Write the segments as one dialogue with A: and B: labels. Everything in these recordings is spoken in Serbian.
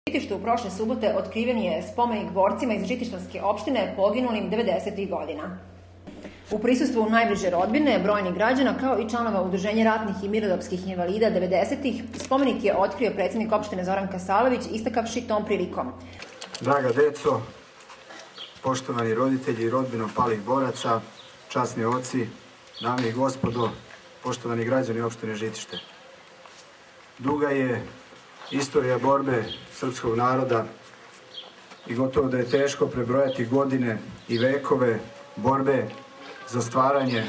A: Žitištu prošle subote otkriven je spomenik borcima iz Žitištanske opštine poginulim 90. godina. U prisustvu najbliže rodbine, brojnih građana, kao i članova Udruženja ratnih i mirnodopskih invalida 90. spomenik je otkrio predsjednik opštine Zoran Kasalović, istakavši tom prilikom.
B: Draga deco, poštovani roditelji i rodbino palih boraca, časni oci, dame i gospodo, poštovani građani opštine Žitište. Duga je istorija borbe srpskog naroda i gotovo da je teško prebrojati godine i vekove borbe za stvaranje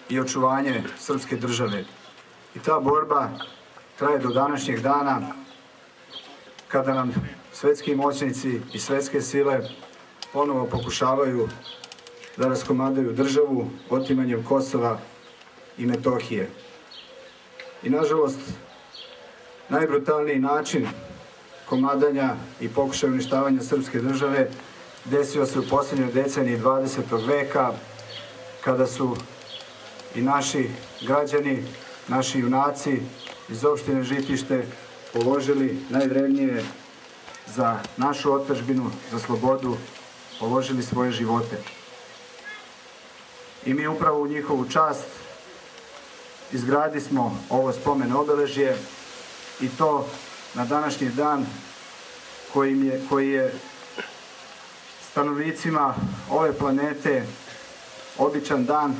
B: i očuvanje srpske države. I ta borba traje do današnjeg dana, kada nam svetski moćnici i svetske sile ponovo pokušavaju da raskomadaju državu otimanjem Kosova i Metohije. I nažalost, najbrutalniji način komadanja i pokušaja uništavanja srpske države desio se u posljednjoj deceniji 20. veka, kada su i naši građani, naši junaci iz opštine Žitište položili najvrednije za našu otadžbinu, za slobodu, položili svoje živote. I mi upravo u njihovu čast izgradismo ovo spomen obeležje i to na današnji dan koji je stanovnicima ove planete običan dan,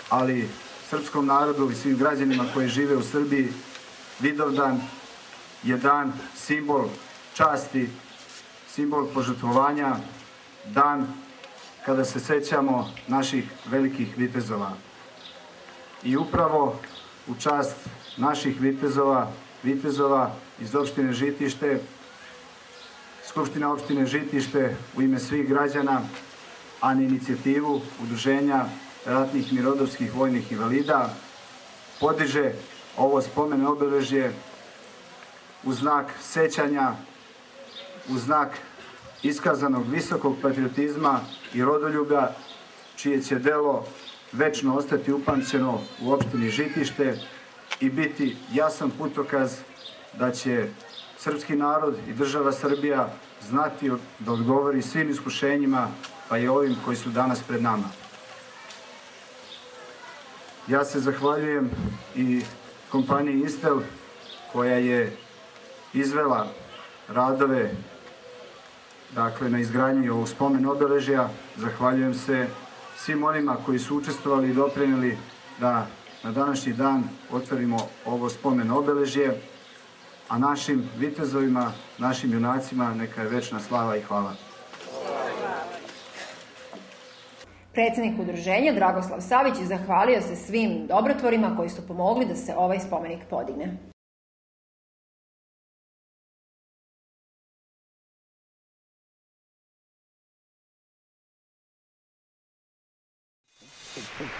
B: ali srpskom narodu i svim građanima koji žive u Srbiji Vidovdan je dan, simbol časti, simbol požrtvovanja, dan kada se sećamo naših velikih vitezova. I upravo u čast naših vitezova iz opštine Žitište, Skupština opštine Žitište u ime svih građana, a na inicijativu Udruženja ratnih mirnodopskih vojnih invalida, podiže ovo spomen obeležje u znak sećanja, u znak iskazanog visokog patriotizma i rodoljublja, čije će delo večno ostati upamćeno u opštini Žitište i biti jasan putokaz da će srpski narod i država Srbija znati da odgovori svim iskušenjima, pa i ovim koji su danas pred nama. Ja se zahvaljujem i kompaniji Istel, koja je izvela radove na izgradnji ovog spomen obeležja. Zahvaljujem se svim onima koji su učestvovali i doprineli da na današnji dan otvorimo ovo spomen obeležje, a našim vitezovima, našim junacima neka je večna slava i hvala.
A: Predsjednik udruženja Dragoslav Savić zahvalio se svim dobrotvorima koji su pomogli da se ovaj spomenik podigne.
C: Thank you.